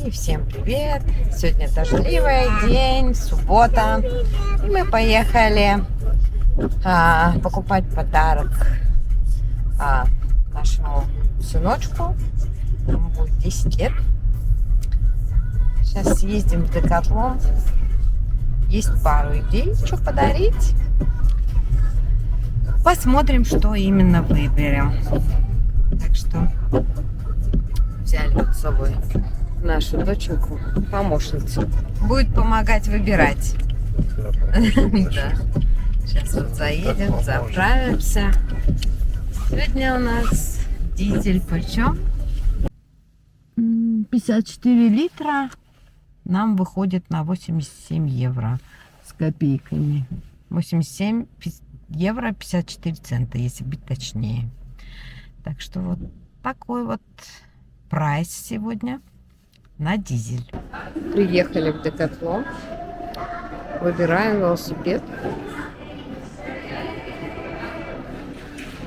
И всем привет! Сегодня дождливый день, суббота. И мы поехали покупать подарок нашему сыночку. Ему будет 10 лет. Сейчас съездим в Декатлон. Есть пару идей, что подарить. Посмотрим, что именно выберем. Так что взяли с собой нашу доченьку, помощницу. Будет помогать выбирать. Да. Сейчас вот заедем, заправимся. Сегодня у нас дизель почем? 54 литра. Нам выходит на 87 евро с копейками. 87 евро 54 цента, если быть точнее. Так что вот такой вот прайс сегодня на дизель. Приехали в Декатлон. Выбираем велосипед.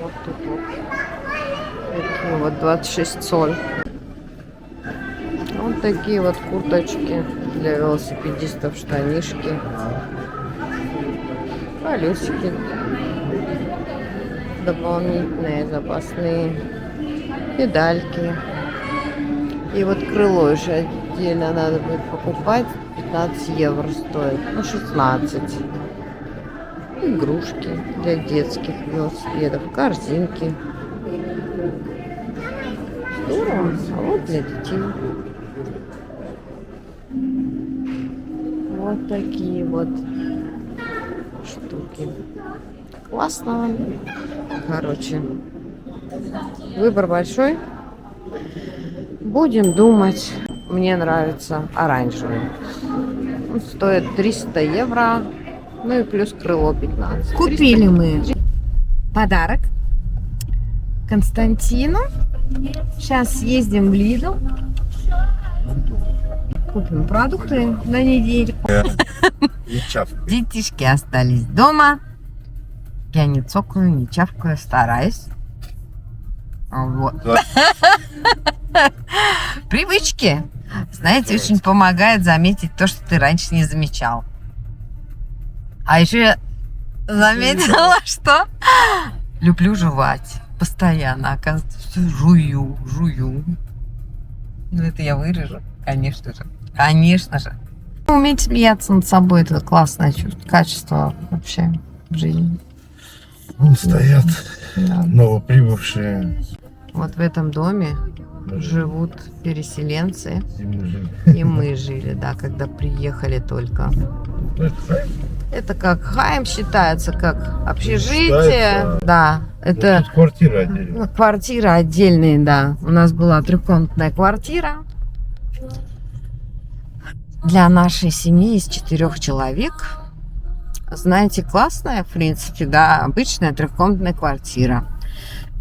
Вот тут вот. Такие вот 26 соль. Вот такие вот курточки для велосипедистов, штанишки. Колесики дополнительные, запасные. Педальки. И вот крыло еще отдельно надо будет покупать. 15 евро стоит. Ну, 16. Игрушки для детских велосипедов. Корзинки. Здорово. А вот для детей. Вот такие вот штуки. Классно. Короче, выбор большой. Будем думать. Мне нравится оранжевый. Он стоит 300 евро. Ну и плюс крыло 15. Купили мы подарок Константину. Сейчас съездим в Lidl. Купим продукты на недельку. Детишки остались дома. Я не цокаю, не чавкаю, стараюсь. Вот. Привычки, знаете, очень помогает заметить то, что ты раньше не замечал. А еще я заметила, что люблю жевать постоянно. Оказывается, все жую. Ну, это я вырежу, конечно же. Конечно же. Уметь смеяться над собой — это классное качество вообще в жизни. Вон стоят Да. новоприбывшие. Вот в этом доме живут переселенцы. И И мы жили, да, когда приехали только. Это как Хайм считается, как общежитие. Считается. Да, это тут квартира отдельная. квартира отдельная, да. У нас была трехкомнатная квартира для нашей семьи из 4 человек. Знаете, классная, в принципе, да, обычная трехкомнатная квартира.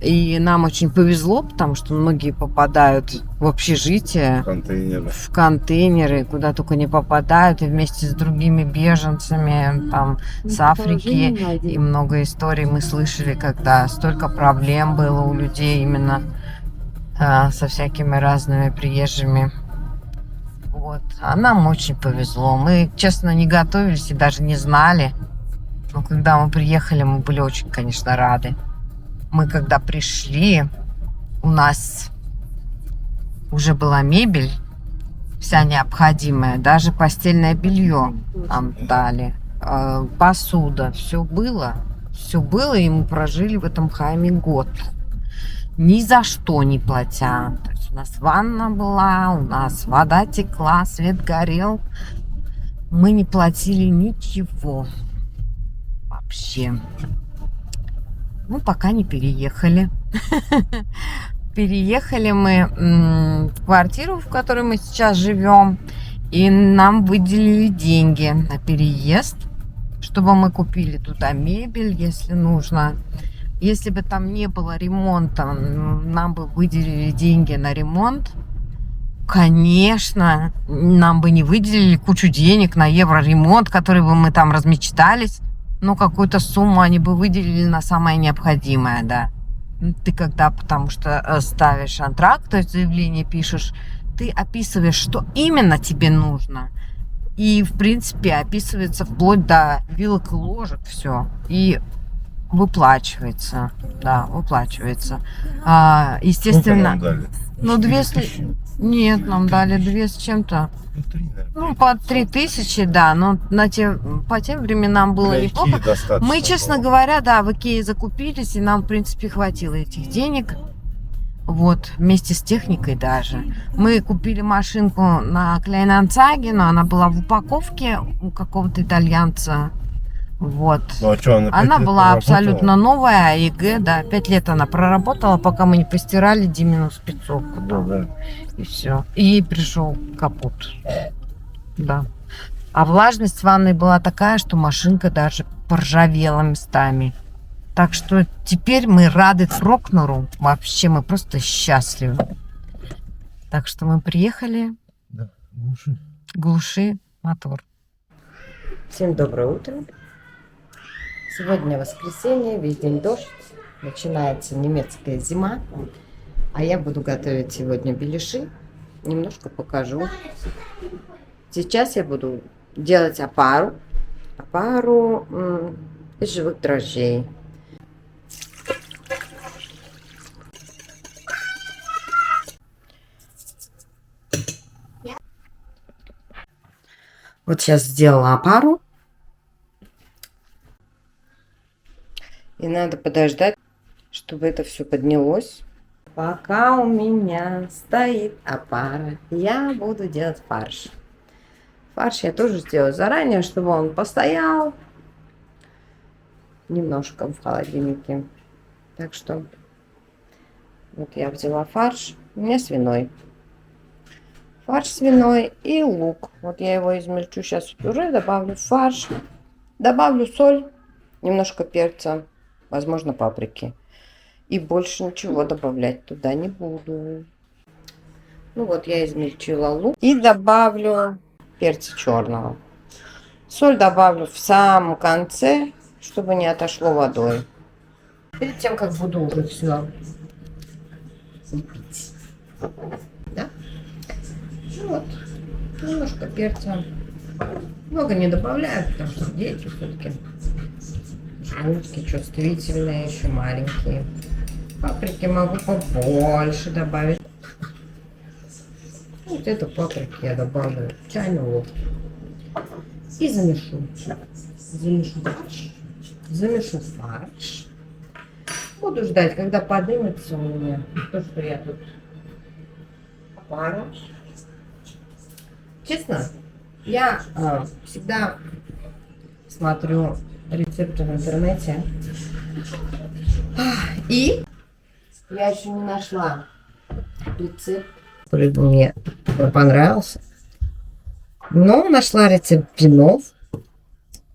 И нам очень повезло, потому что многие попадают в общежитие, в контейнеры, куда только не попадают, и вместе с другими беженцами там с Африки. И много историй мы слышали, когда столько проблем было у людей именно со всякими разными приезжими. Вот. А нам очень повезло. Мы, честно, не готовились и даже не знали. Но когда мы приехали, мы были очень, конечно, рады. Мы когда пришли, у нас уже была мебель, вся необходимая, даже постельное белье нам дали, посуда, все было, и мы прожили в этом Хайме год, ни за что не платя. То есть у нас ванна была, у нас вода текла, свет горел, мы не платили ничего вообще. Ну, пока не переехали. Переехали мы в квартиру, в которой мы сейчас живем. И нам выделили деньги на переезд, чтобы мы купили туда мебель, если нужно. Если бы там не было ремонта, нам бы выделили деньги на ремонт. Конечно, нам бы не выделили кучу денег на евроремонт, который бы мы там размечтались. Ну, какую-то сумму они бы выделили на самое необходимое, да. Ты когда, потому что ставишь антракт, то есть заявление пишешь, ты описываешь, что именно тебе нужно. И, в принципе, описывается вплоть до вилок и ложек все. И выплачивается. Да, выплачивается. Сколько Естественно, нам дали? ну, 200... 4000? Нет, нам дали 2 с чем-то. Ну, 3, наверное. Ну, по 3000, да. Но по тем временам было Для неплохо. Икеи достаточно Мы, честно было. говоря, да, в Икее закупились, и нам, в принципе, хватило этих денег. Вот, вместе с техникой даже. Мы купили машинку на Клейн-Анцайге, но она была в упаковке у какого-то итальянца. Вот. Ну, а что, она 5 Она лет была проработала? абсолютно новая, ЕГЭ, да, 5 лет она проработала, пока мы не постирали Димину спецовку. Да. И все. И ей пришел капут. Да. А влажность в ванной была такая, что машинка даже поржавела местами. Так что теперь мы рады Фрокнеру. Вообще мы просто счастливы. Так что мы приехали. Да, лучше. Глуши мотор. Всем доброе утро. Сегодня воскресенье, весь день дождь. Начинается немецкая зима. А я буду готовить сегодня беляши. Немножко покажу. Сейчас я буду делать опару. Опару из живых дрожжей. Вот сейчас сделала опару. И надо подождать, чтобы это все поднялось. Пока у меня стоит опара, я буду делать фарш. Фарш я тоже сделаю заранее, чтобы он постоял немножко в холодильнике. Так что вот я взяла фарш. У меня свиной. Фарш свиной и лук. Вот я его измельчу сейчас в пюре, добавлю в фарш. Добавлю соль, немножко перца, возможно, паприки. И больше ничего добавлять туда не буду. Ну вот я измельчила лук. И добавлю перца черного. Соль добавлю в самом конце, чтобы не отошло водой. Перед тем, как буду уже все лепить. Да? Ну вот, немножко перца. Много не добавляю, потому что дети все-таки желудки чувствительные, еще маленькие. Паприки могу побольше добавить. Вот эту паприки я добавлю в чайную ложку. И замешу. Замешу фарш. Буду ждать, когда поднимется у меня то, что я тут опара. Честно, я всегда смотрю рецепты в интернете. И я еще не нашла рецепт, который бы мне понравился. Но нашла рецепт блинов,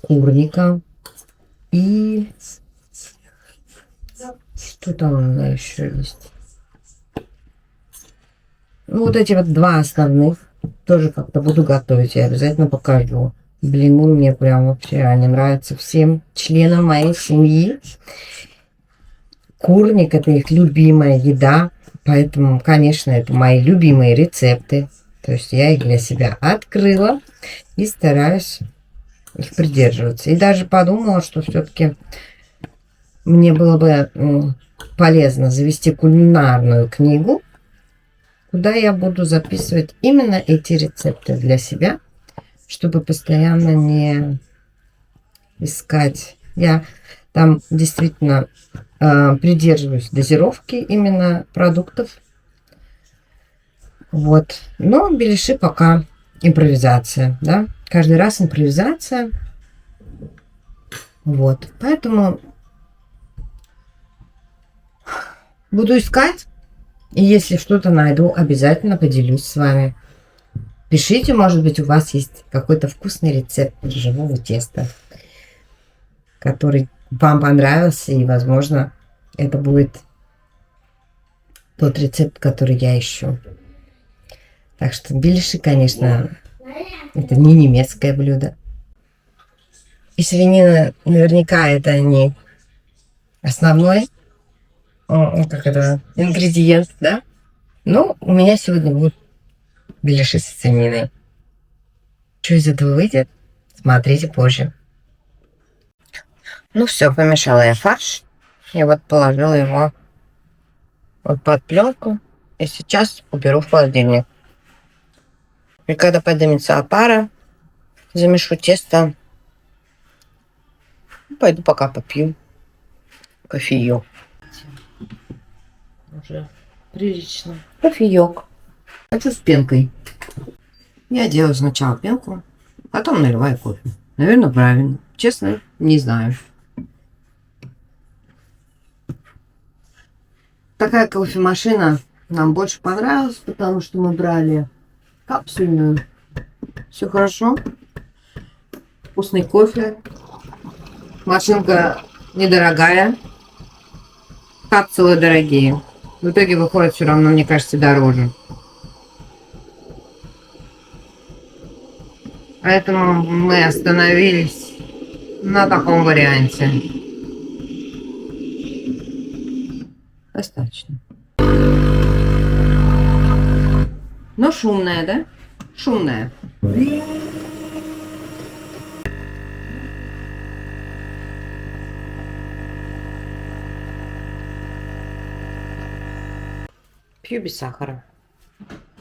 курника и что там у меня еще есть. Ну, вот эти вот два основных тоже как-то буду готовить. Я обязательно покажу. Блины мне прям вообще они нравятся всем членам моей семьи. Курник — это их любимая еда. Поэтому, конечно, это мои любимые рецепты. То есть я их для себя открыла и стараюсь их придерживаться. И даже подумала, что все-таки мне было бы полезно завести кулинарную книгу, куда я буду записывать именно эти рецепты для себя, чтобы постоянно не искать. Я там действительно придерживаюсь дозировки именно продуктов. Вот. Но беляши пока импровизация, да. Каждый раз импровизация. Вот. Поэтому буду искать. И если что-то найду, обязательно поделюсь с вами. Пишите, может быть, у вас есть какой-то вкусный рецепт дрожжевого теста, который вам понравился, и, возможно, это будет тот рецепт, который я ищу. Так что беляши, конечно, это не немецкое блюдо. И свинина наверняка это не основной ингредиент, да? Но у меня сегодня будет беляши с цениной. Что из этого выйдет, смотрите позже. Ну все, помешала я фарш. И вот положила его вот под пленку. И сейчас уберу в холодильник. И когда поднимется опара, замешу тесто. Пойду пока попью кофеек. Уже прилично. Кофеек. Хочу с пенкой. Я делаю сначала пенку, потом наливаю кофе. Наверное, правильно. Честно, не знаю. Такая кофемашина нам больше понравилась, потому что мы брали капсульную. Все хорошо. Вкусный кофе. Машинка недорогая. Капсулы дорогие. В итоге выходит все равно, мне кажется, дороже. Поэтому мы остановились на таком варианте. Достаточно. Но шумная, да? Шумная. Пью без сахара.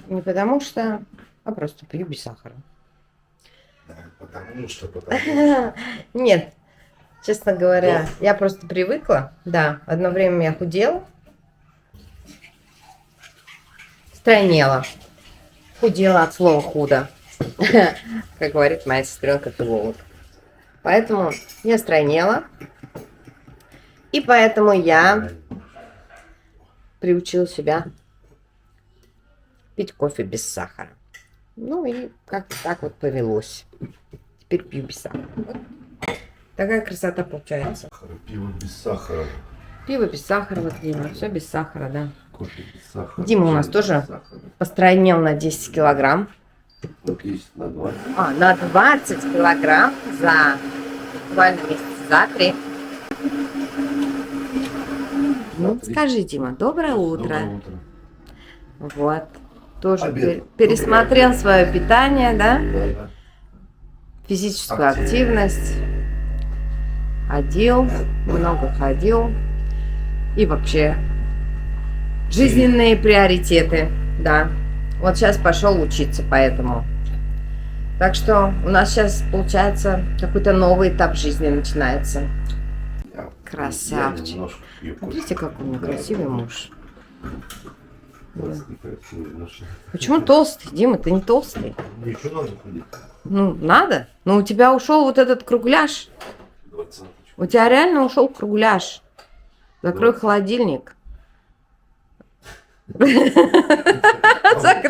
Не потому что, а просто пью без сахара. Да, потому что. Нет, честно говоря, я просто привыкла. Да, одно время я худела. Стройнела. Худела от слова худо. Как говорит моя сестренка филолог. Поэтому я стройнела. И поэтому я приучила себя пить кофе без сахара. Ну и как-то так вот повелось. Теперь пью без сахара. Вот. Такая красота получается. Пиво без сахара. Пиво без сахара, вот Дима. Все без сахара, да. Кофе без сахара. Дима у нас тоже постройнел на 10 килограмм. Так есть на 20. На 20 килограмм за буквально месяца за 3. Ну, скажи, Дима, доброе утро. Доброе утро. Вот. Тоже Обед. пересмотрел свое питание, да? Да. Физическую активность. Ходил, много ходил. И вообще жизненные приоритеты, да. Вот сейчас пошел учиться поэтому. Так что у нас сейчас, получается, какой-то новый этап жизни начинается. Красавчик. Я немножко пью кофе. Смотрите, какой у меня красивый муж. Классный, красивый муж. Почему толстый? Дима, ты не толстый. Ничего надо ходить. Ну, надо. Но у тебя ушел вот этот кругляш. 20. У тебя реально ушел кругляш. Закрой холодильник. Закрой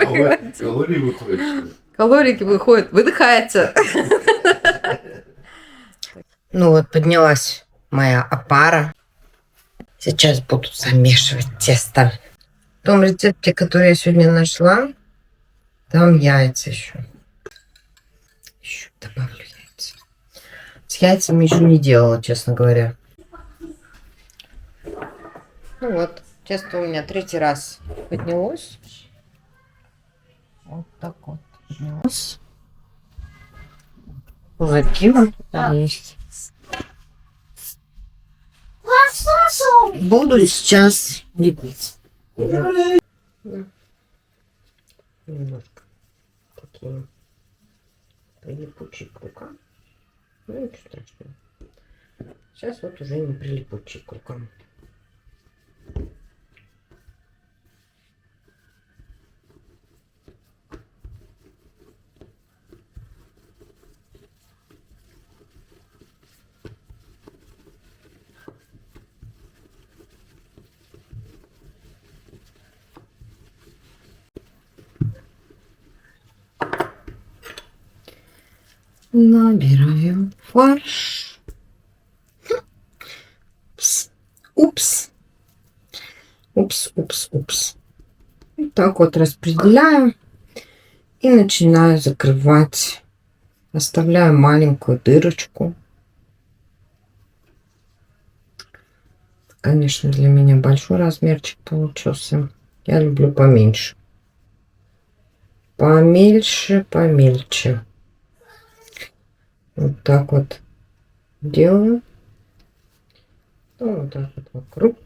холодильник. Калории выходят, что ли? Калорики выходят, выдыхается. Ну вот, поднялась моя опара. Сейчас буду замешивать тесто. В том рецепте, который я сегодня нашла, там яйца еще. Еще добавлю яйца. С яйцами еще не делала, честно говоря. Ну вот, тесто у меня 3-й раз поднялось. Вот так вот поднялось. Уже пиво есть. Буду сейчас лепить. Немножко такие прилипучие к рукам. Ну, ничего страшного. Сейчас вот уже не прилипучие к рукам. Набираем фарш. Упс. Упс, упс, упс. И так вот распределяю. И начинаю закрывать. Оставляю маленькую дырочку. Конечно, для меня большой размерчик получился. Я люблю поменьше. помельче, помельче. Вот так вот делаю. Ну, вот так вот вокруг.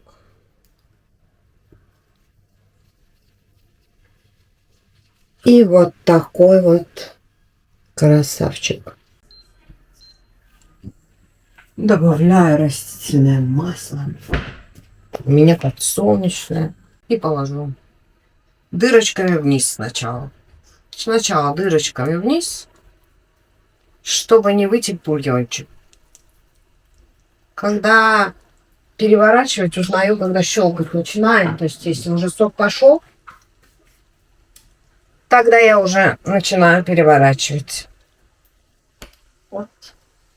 И вот такой вот красавчик. Добавляю растительное масло. У меня подсолнечное. И положу дырочками вниз сначала. Сначала дырочками вниз, чтобы не вытек бульончик. Когда переворачивать, узнаю, когда щелкать начинает. То есть, если уже сок пошел, тогда я уже начинаю переворачивать. Вот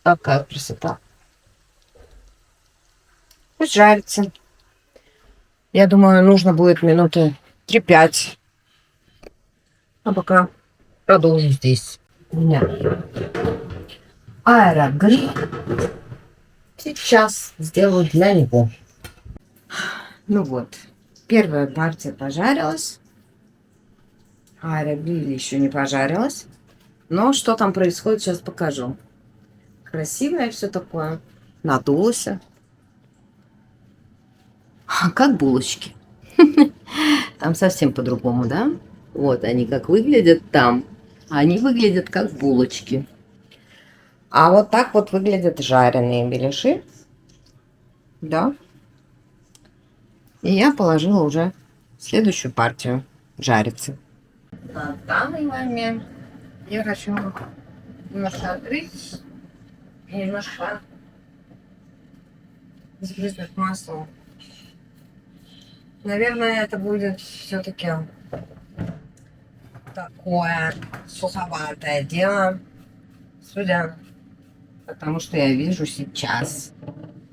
такая красота. Пусть жарится. Я думаю, нужно будет минуты 3-5. А пока продолжу здесь. У меня аэрогриль. Сейчас сделаю для него. Ну вот, первая партия пожарилась. Аэрогриль еще не пожарилась. Но что там происходит, сейчас покажу. Красивое все такое. Надулось. Как булочки. Там совсем по-другому, да? Вот они как выглядят там. Они выглядят как булочки. А вот так вот выглядят жареные беляши. Да. И я положила уже следующую партию жариться. На данный момент я хочу немножко открыть и немножко сбрызнуть маслом. Наверное, это будет все-таки такое суховатое дело, судя потому что я вижу сейчас.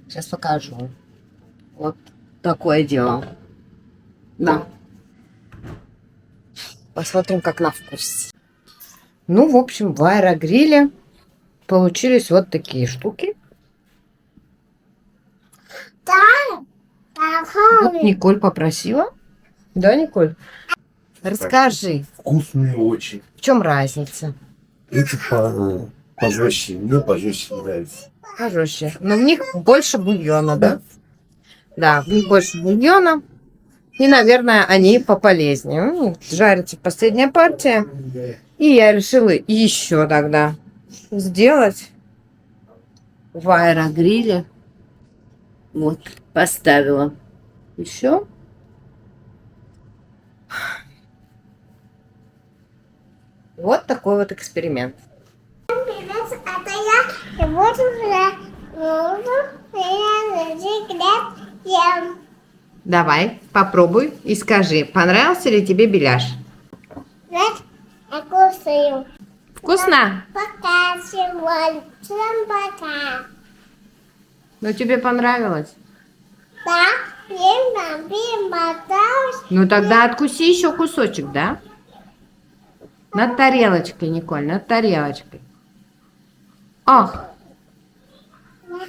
Сейчас покажу. Вот такое дело. Да. Посмотрим, как на вкус. Ну, в общем, в аэрогриле получились вот такие штуки. Вот Николь попросила. Да, Николь? Расскажи. Вкусные очень. В чем разница? Эти пожестче. Мне пожестче нравится. Пожестче. Но в них больше бульона, да? Да, в них больше бульона. И, наверное, они пополезнее. Ну, жарится последняя партия. И я решила еще тогда сделать в аэрогриле. Вот, поставила. Еще. Вот такой вот эксперимент. Давай, попробуй и скажи, понравился ли тебе беляш? Вкусно? Пока, сегодня. Всем пока. Ну, тебе понравилось? Да, всем понравилось. Ну, тогда откуси еще кусочек, да? Над тарелочкой, Николь, над тарелочкой. Ах, Мне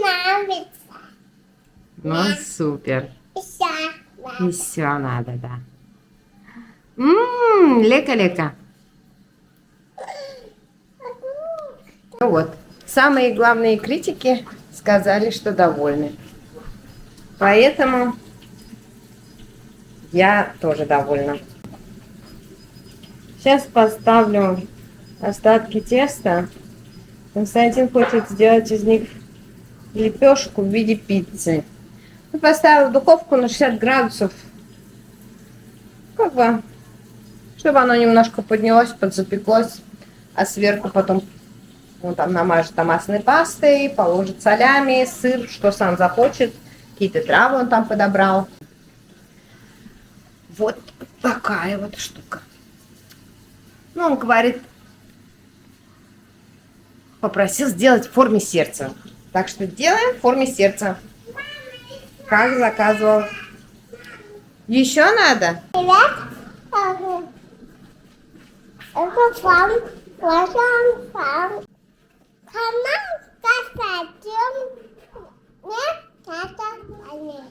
нравится. ну супер. Еще. Еще надо, да. Лека-лека. Ну вот, самые главные критики сказали, что довольны. Поэтому я тоже довольна. Сейчас поставлю остатки теста. Константин хочет сделать из них лепешку в виде пиццы. Поставила в духовку на 60 градусов. Как бы, чтобы оно немножко поднялось, подзапеклось. А сверху потом он там намажет томатной пастой, положит солями, сыр, что сам захочет. Какие-то травы он там подобрал. Вот такая вот штука. Ну, он говорит, попросил сделать в форме сердца. Так что делаем в форме сердца. Как заказывал. Еще надо? Привет. Это фан. Фан. Канал Касатюм. Нет, это моя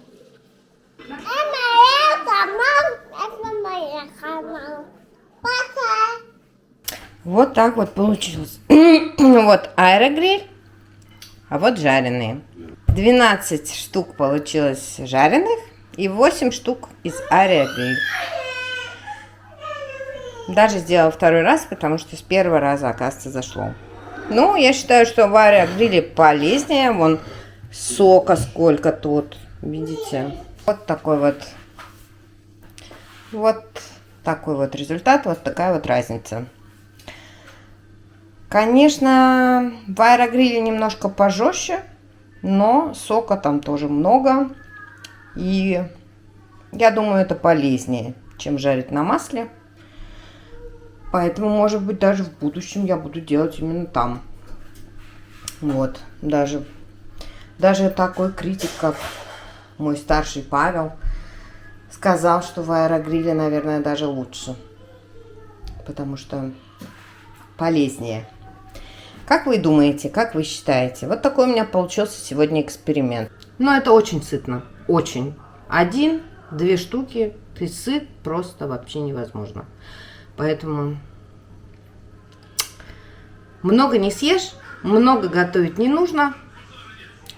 канал. Это моя канал. Вот так вот получилось. Вот аэрогриль, а вот жареные. 12 штук получилось жареных и 8 штук из аэрогриль. Даже сделала второй раз, потому что с первого раза, оказывается, зашло. Ну, я считаю, что в аэрогриле полезнее. Вон сока сколько тут, видите? Вот такой вот. Вот такой вот результат, вот такая вот разница. Конечно, в аэрогриле немножко пожестче, но сока там тоже много. И я думаю, это полезнее, чем жарить на масле. Поэтому, может быть, даже в будущем я буду делать именно там. Вот, даже такой критик, как мой старший Павел, сказал, что в аэрогриле, наверное, даже лучше. Потому что полезнее. Как вы думаете, как вы считаете? Вот такой у меня получился сегодня эксперимент. Но это очень сытно, очень. 1-2 штуки, ты сыт, просто вообще невозможно. Поэтому много не съешь, много готовить не нужно.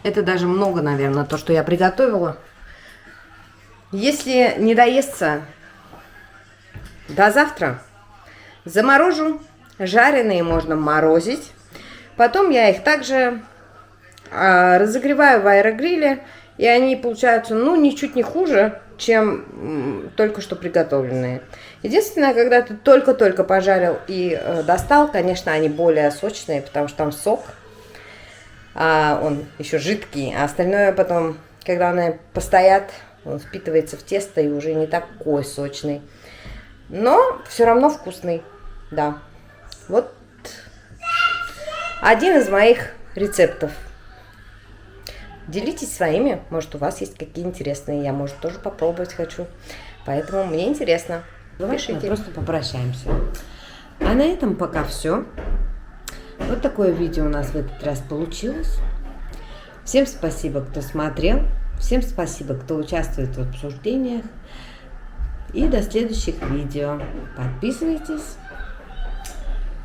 Это даже много, наверное, то, что я приготовила. Если не доестся до завтра, заморожу. Жареные можно морозить. Потом я их также разогреваю в аэрогриле. И они получаются, ну, ничуть не хуже, чем только что приготовленные. Единственное, когда ты только-только пожарил и достал, конечно, они более сочные, потому что там сок, он еще жидкий, а остальное потом, когда они постоят, он впитывается в тесто и уже не такой сочный. Но все равно вкусный, да. Вот один из моих рецептов. Делитесь своими, может, у вас есть какие интересные, я, может, тоже попробовать хочу. Поэтому мне интересно. Пишите. Мы просто попрощаемся. А на этом пока все. Вот такое видео у нас в этот раз получилось. Всем спасибо, кто смотрел. Всем спасибо, кто участвует в обсуждениях. И до следующих видео. Подписывайтесь,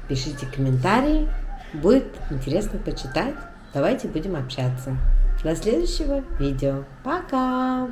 пишите комментарии. Будет интересно почитать. Давайте будем общаться. До следующего видео. Пока!